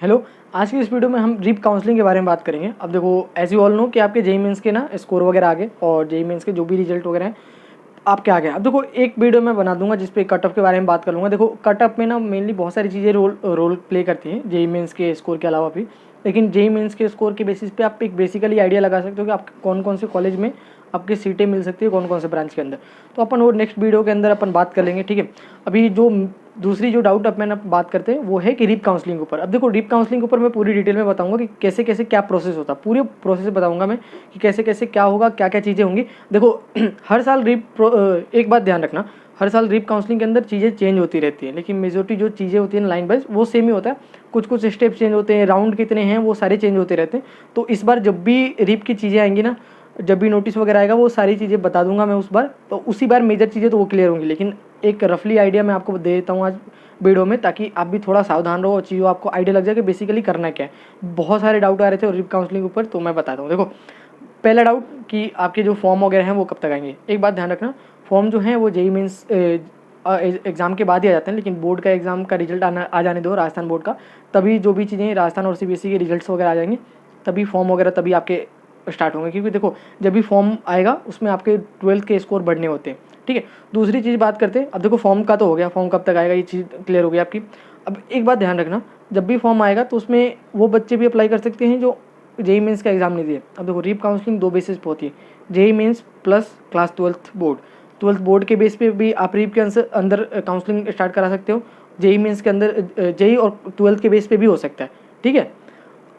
Hello, आज की इस वीडियो में हम रीप काउंसलिंग के बारे में बात करेंगे। अब देखो, एज यू ऑल नो कि आपके जेईई मेंस के ना स्कोर वगैरह आ गए और जेईई मेंस के जो भी रिजल्ट वगैरह हैं आपके आ गए। अब देखो, एक वीडियो मैं बना दूंगा जिसपे कट ऑफ के बारे में बात कर लूँगा। देखो, कट ऑफ में ना मेनली बहुत सारी चीज़ें रोल प्ले करती हैं जेईई मेंस के स्कोर के अलावा भी, लेकिन जेईई मेंस के स्कोर के बेसिस पे आप एक बेसिकली आइडिया लगा सकते हो कि आप कौन कौन से कॉलेज में आपकी सीटें मिल सकती है, कौन कौन से ब्रांच के अंदर। तो अपन वो नेक्स्ट वीडियो के अंदर अपन बात कर लेंगे, ठीक है। अभी जो दूसरी जो डाउट अपन बात करते हैं वो है कि रीप काउंसलिंग के ऊपर। अब देखो, रीप काउंसलिंग के ऊपर मैं पूरी डिटेल में बताऊंगा कि कैसे कैसे क्या प्रोसेस होता है, पूरे प्रोसेस बताऊंगा मैं कि कैसे कैसे क्या होगा, क्या क्या चीज़ें होंगी। देखो हर साल एक बात ध्यान रखना, हर साल रीप काउंसलिंग के अंदर चीज़ें चेंज होती रहती हैं, लेकिन मेजोरिटी जो चीज़ें होती हैं लाइन वाइज वो सेम ही होता है। कुछ कुछ स्टेप चेंज होते हैं, राउंड कितने हैं वो सारे चेंज होते रहते हैं। तो इस बार जब भी रीप की चीज़ें आएंगी ना, जब भी नोटिस वगैरह आएगा वो सारी चीज़ें बता दूंगा मैं उस बार, तो उसी बार मेजर चीज़ें तो वो क्लियर होंगी। लेकिन एक रफली आइडिया मैं आपको दे देता हूँ आज वीडियो में, ताकि आप भी थोड़ा सावधान रहो और चीज़ों आपको आइडिया लग जाए कि बेसिकली करना क्या है। बहुत सारे डाउट आ रहे थे और रीप काउंसलिंग के ऊपर, तो मैं बताता हूँ। देखो, पहला डाउट कि आपके जो फॉर्म वगैरह हैं वो कब तक आएंगे। एक बात ध्यान रखना, फॉर्म जो है वो जेईई मेंस एग्ज़ाम के बाद ही आ जाते हैं, लेकिन बोर्ड का एग्ज़ाम का रिजल्ट आ जाने दो, राजस्थान बोर्ड का, तभी जो भी चीज़ें राजस्थान और सीबीएसई के रिजल्ट्स वगैरह आ जाएंगे, तभी फॉर्म वगैरह तभी आपके स्टार्ट होंगे। क्योंकि देखो, जब भी फॉर्म आएगा उसमें आपके 12th के स्कोर बढ़ने होते हैं, ठीक है। दूसरी चीज़ बात करते हैं, अब देखो फॉर्म का तो हो गया, फॉर्म कब तक आएगा ये चीज़ क्लियर हो गई आपकी। अब एक बात ध्यान रखना, जब भी फॉर्म आएगा तो उसमें वो बच्चे भी अप्लाई कर सकते हैं जो जेईई मेंस का एग्ज़ाम नहीं दिए। अब देखो, रीप काउंसलिंग दो बेसिस पे होती है, JEE mains plus class 12th board के बेस पे भी आप रीप के अंदर काउंसलिंग स्टार्ट करा सकते हो। जेईई मेंस के अंदर जेईई और 12th के बेस पे भी हो सकता है, ठीक है।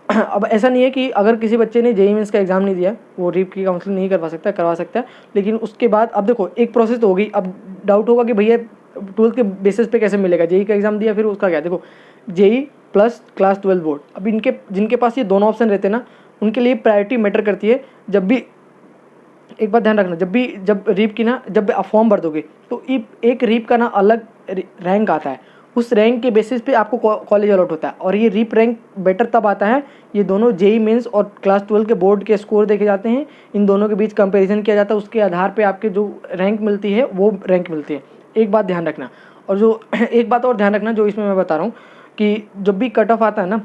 अब ऐसा नहीं है कि अगर किसी बच्चे ने जेईई मेंस का एग्ज़ाम नहीं दिया वो रीप की काउंसलिंग नहीं करवा सकता है। लेकिन उसके बाद अब देखो, एक प्रोसेस तो होगी। अब डाउट होगा कि भैया 12th के बेसिस पे कैसे मिलेगा, जेईई का एग्ज़ाम दिया फिर उसका क्या। देखो, जेईई प्लस क्लास 12 बोर्ड, अब जिनके पास ये दोनों ऑप्शन रहते हैं ना, उनके लिए प्रायोरिटी मैटर करती है। जब भी एक बात ध्यान रखना, जब रीप की ना जब आप फॉर्म भर दोगे तो एक रीप का ना अलग रैंक आता है, उस रैंक के बेसिस पे आपको कॉलेज अलॉट होता है। और ये रीप रैंक बेटर तब आता है, ये दोनों जेईई मेंस और क्लास 12 के बोर्ड के स्कोर देखे जाते हैं, इन दोनों के बीच कंपैरिजन किया जाता है, उसके आधार पे आपके जो रैंक मिलती है वो रैंक मिलती है। एक बात ध्यान रखना, और जो एक बात और ध्यान रखना जो इसमें मैं बता रहा हूँ कि जब भी कट ऑफ आता है ना,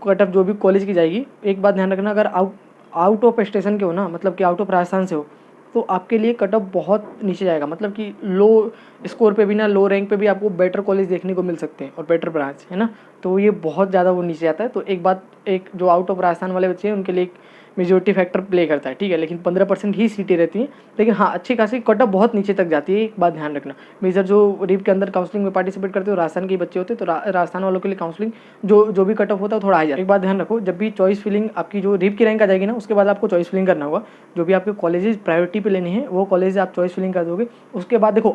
कट ऑफ जो भी कॉलेज की जाएगी, एक बात ध्यान रखना, अगर आउट ऑफ स्टेशन के हो ना, मतलब कि आउट ऑफ राजस्थान से हो, तो आपके लिए कट ऑफ बहुत नीचे जाएगा। मतलब कि लो स्कोर पे भी ना, लो रैंक पे भी आपको बेटर कॉलेज देखने को मिल सकते हैं और बेटर ब्रांच, है ना। तो ये बहुत ज़्यादा वो नीचे जाता है। तो एक जो आउट ऑफ राजस्थान वाले बच्चे हैं उनके लिए एक मेजोरिटी फैक्टर प्ले करता है, ठीक है। लेकिन 15% ही सीटें रहती हैं, लेकिन हाँ अच्छी खासी कट ऑफ बहुत नीचे तक जाती है। एक बात ध्यान रखना, मेजर जो रीप के अंदर काउंसलिंग में पार्टिसिपेट करते हो राजस्थान के बच्चे होते हैं, तो राजस्थान वालों के लिए काउंसलिंग जो भी कट ऑफ होता है थोड़ा हाई जाता है। एक बात ध्यान रखो, जब भी चॉइस फिलिंग आपकी जो रीप की रैंक आ जाएगी ना, उसके बाद आपको चॉइस फिलिंग करना होगा। जो भी आपके कॉलेजेस प्रायोरिटी पे लेने हैं वो कॉलेज आप चॉइस फिलिंग कर दोगे। उसके बाद देखो,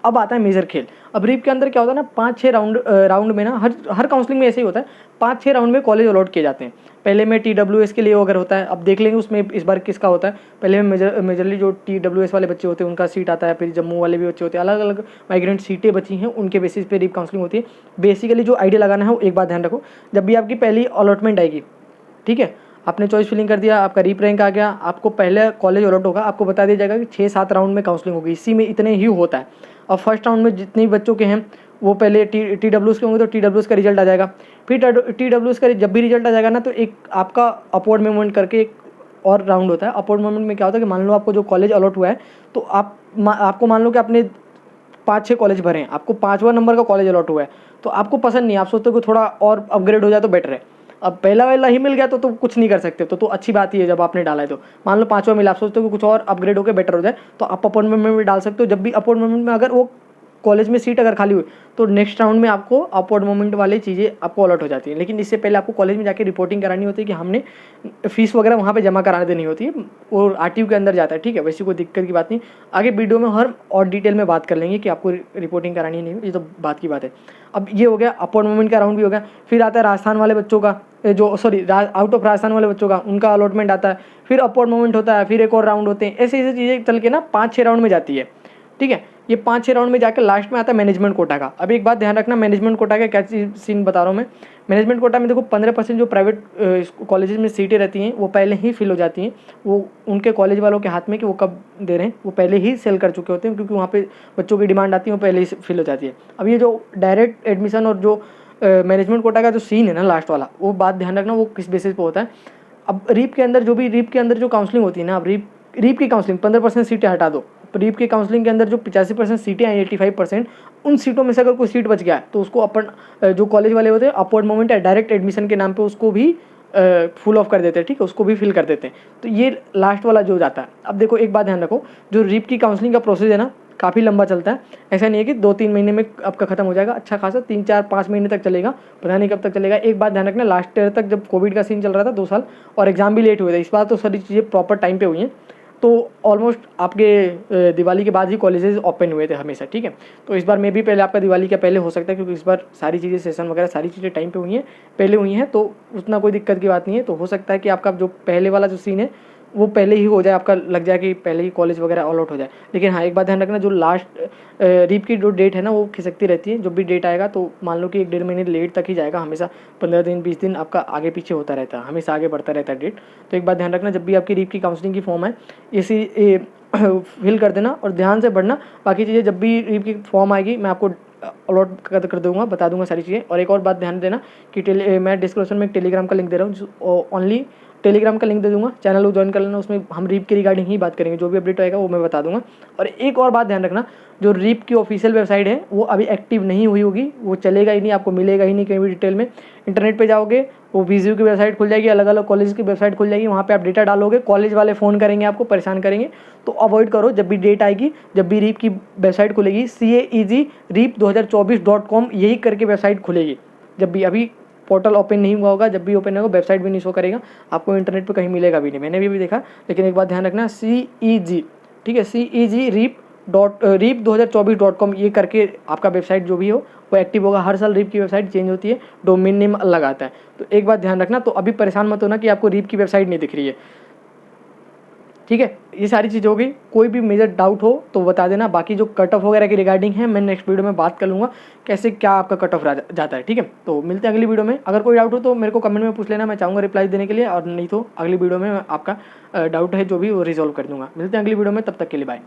अब आता है मेजर खेल। अब रीप के अंदर क्या होता है ना, 5-6 राउंड में ना, हर काउंसलिंग में ऐसे ही होता है, 5-6 राउंड में कॉलेज अलॉट किए जाते हैं। पहले में TWS के लिए अगर होता है, अब देख लेंगे उसमें इस बार किसका होता है। पहले में मेजरली जो TWS वाले बच्चे होते हैं उनका सीट आता है, फिर जम्मू वाले भी बच्चे होते हैं, अलग अलग माइग्रेंट सीटें बची हैं उनके बेसिस पे रीप काउंसलिंग होती है। बेसिकली जो आइडिया लगाना है वो एक बात ध्यान रखो, जब भी आपकी पहली अलॉटमेंट आएगी, ठीक है, आपने चॉइस फिलिंग कर दिया, आपका रीप रैंक आ गया, आपको पहले कॉलेज अलॉट होगा, आपको बता दिया जाएगा कि 6-7 राउंड में काउंसलिंग होगी, इसी में इतने ही होता है। अब फर्स्ट राउंड में जितने भी बच्चों के हैं वो पहले TWS के होंगे, तो TWS का रिजल्ट आ जाएगा। फिर TWS का जब भी रिजल्ट आ जाएगा ना, तो एक आपका अपवर्ड मूवमेंट करके एक और राउंड होता है। अपवर्ड मूवमेंट में क्या होता है कि मान लो आपको जो कॉलेज अलॉट हुआ है, तो आपको मान लो कि आपने 5-6 कॉलेज भरे हैं, आपको 5वां नंबर का कॉलेज अलॉट हुआ है, तो आपको पसंद नहीं, आप सोचते हो कि थोड़ा और अपग्रेड हो जाए तो बेटर है। अब पहला वाला ही मिल गया तो कुछ नहीं कर सकते, तो अच्छी बात ही है। जब आपने डाला है तो मान लो 5वां मिला, आप सोचते हो कि कुछ और अपग्रेड होकर बेटर हो जाए, तो आप अपॉइंटमेंट में भी डाल सकते हो। जब भी अपॉइंटमेंट में अगर वो कॉलेज में सीट अगर खाली हुई, तो नेक्स्ट राउंड में आपको अपवर्ड मूवमेंट वाली चीज़ें आपको अलॉट हो जाती है। लेकिन इससे पहले आपको कॉलेज में जाके रिपोर्टिंग करानी होती है कि हमने फीस वगैरह वहाँ पे जमा कराने देनी होती है, और RTU के अंदर जाता है, ठीक है। वैसे कोई दिक्कत की बात नहीं, आगे वीडियो में हर और डिटेल में बात कर लेंगे कि आपको रिपोर्टिंग करानी नहीं, ये तो बात की बात है। अब ये हो गया, अपवर्ड मूवमेंट का राउंड भी हो गया। फिर आता है राजस्थान वाले बच्चों का, आउट ऑफ राजस्थान वाले बच्चों का, उनका अलॉटमेंट आता है, फिर अपवर्ड मूवमेंट होता है, फिर एक और राउंड होते हैं। ऐसे ऐसी चीज़ें चल के ना 5-6 राउंड में जाती है, ठीक है। ये 5-6 राउंड में जाकर लास्ट में आता है मैनेजमेंट कोटा का। अब एक बात ध्यान रखना, मैनेजमेंट कोटा का क्या सीन बता रहा हूँ मैं। मैनेजमेंट कोटा में देखो 15% जो प्राइवेट कॉलेजेस में सीटें रहती हैं वो पहले ही फिल हो जाती हैं, वो उनके कॉलेज वालों के हाथ में कि वो कब दे रहे हैं, वो पहले ही सेल कर चुके होते हैं, क्योंकि वहाँ पे बच्चों की डिमांड आती है, वो पहले ही फिल हो जाती है। अब ये जो डायरेक्ट एडमिशन और जो मैनेजमेंट कोटा का जो सीन है ना लास्ट वाला, वो बात ध्यान रखना वो किस बेसिस पे होता है। अब रीप के अंदर जो काउंसलिंग होती है ना, अब रीप की काउंसलिंग 15% सीटें हटा दो, रीप की काउंसलिंग के अंदर जो 85% सीटें आई, 85%, उन सीटों में से अगर कोई सीट बच गया है तो उसको अपन जो कॉलेज वाले होते हैं अपवर्ड मूवमेंट या डायरेक्ट एडमिशन के नाम पे उसको भी फुल ऑफ कर देते हैं, ठीक है, उसको भी फिल कर देते हैं। तो ये लास्ट वाला जो जाता है। अब देखो एक बात ध्यान रखो, जो रीप की काउंसलिंग का प्रोसेस है ना काफ़ी लंबा चलता है। ऐसा नहीं है कि 2-3 महीने में आपका खत्म हो जाएगा, अच्छा खासा 3-4-5 महीने तक चलेगा, पता नहीं कब तक चलेगा। एक बात ध्यान रखना, लास्ट ईयर तक जब कोविड का सीन चल रहा था 2 साल और एग्जाम भी लेट हुए थे, इस बार तो सारी चीज़ें प्रॉपर टाइम पे हुई हैं। तो ऑलमोस्ट आपके दिवाली के बाद ही कॉलेजेस ओपन हुए थे हमेशा, ठीक है। तो इस बार मे भी पहले आपका दिवाली के पहले हो सकता है, क्योंकि इस बार सारी चीज़ें सेशन वगैरह सारी चीज़ें टाइम पे हुई हैं, पहले हुई हैं, तो उतना कोई दिक्कत की बात नहीं है। तो हो सकता है कि आपका जो पहले वाला जो सीन है वो पहले ही हो जाए, आपका लग जाए कि पहले ही कॉलेज वगैरह ऑल आउट हो जाए। लेकिन हाँ एक बात ध्यान रखना, जो लास्ट रीप की जो डेट है ना वो खिसकती रहती है। जो भी डेट आएगा तो मान लो कि 1-1.5 महीने लेट तक ही जाएगा, हमेशा 15 दिन 20 दिन आपका आगे पीछे होता रहता है, हमेशा आगे बढ़ता रहता है डेट। तो एक बात ध्यान रखना, जब भी आपकी रीप की काउंसलिंग की फॉर्म है इसी फिल कर देना और ध्यान से पढ़ना। बाकी चीज़ें जब भी रीप की फॉर्म आएगी मैं आपको अलॉट कर दूंगा, बता दूंगा सारी चीज़ें। और एक और बात ध्यान देना कि मैं डिस्क्रिप्शन में एक टेलीग्राम का लिंक दे रहा हूँ, जो ओनली टेलीग्राम का लिंक दे दूंगा, चैनल को ज्वाइन कर लेना, उसमें हम रीप के रिगार्डिंग ही बात करेंगे, जो भी अपडेट आएगा वो मैं बता दूंगा। और एक और बात ध्यान रखना, जो रीप की ऑफिशियल वेबसाइट है वो अभी एक्टिव नहीं हुई होगी, वो चलेगा ही नहीं, आपको मिलेगा ही नहीं कहीं भी डिटेल में। इंटरनेट पे जाओगे वो वीज़यू की वेबसाइट खुल जाएगी, अलग अलग कॉलेज की वेबसाइट खुल जाएगी, वहाँ पे आप डेटा डालोगे, कॉलेज वाले फ़ोन करेंगे, आपको परेशान करेंगे। तो अवॉइड करो, जब भी डेट आएगी, जब भी रीप की वेबसाइट खुलेगी caeg-reap2024.com यही करके वेबसाइट खुलेगी। जब भी अभी पोर्टल ओपन नहीं हुआ होगा, जब भी ओपन होगा वेबसाइट भी नहीं शो करेगा, आपको इंटरनेट पे कहीं मिलेगा भी नहीं, मैंने भी देखा। लेकिन एक बात ध्यान रखना, CEG, ठीक है, caeg-reap2024.com ये करके आपका वेबसाइट जो भी हो वो एक्टिव होगा। हर साल रीप की वेबसाइट चेंज होती है, डोमेन नेम अलग आता है। तो एक बात ध्यान रखना, तो अभी परेशान मत होना कि आपको रीप की वेबसाइट नहीं दिख रही है, ठीक है। ये सारी चीज़ होगी, कोई भी मेजर डाउट हो तो बता देना। बाकी जो कट ऑफ वगैरह की रिगार्डिंग है मैं नेक्स्ट वीडियो में बात कर लूँगा, कैसे क्या आपका कट ऑफ जाता है, ठीक है। तो मिलते हैं अगली वीडियो में। अगर कोई डाउट हो तो मेरे को कमेंट में पूछ लेना, मैं चाहूँगा रिप्लाई देने के लिए, और नहीं तो अगली वीडियो में आपका डाउट है जो भी वो रिजॉल्व कर दूँगा। मिलते हैं अगली वीडियो में, तब तक के लिए बाय।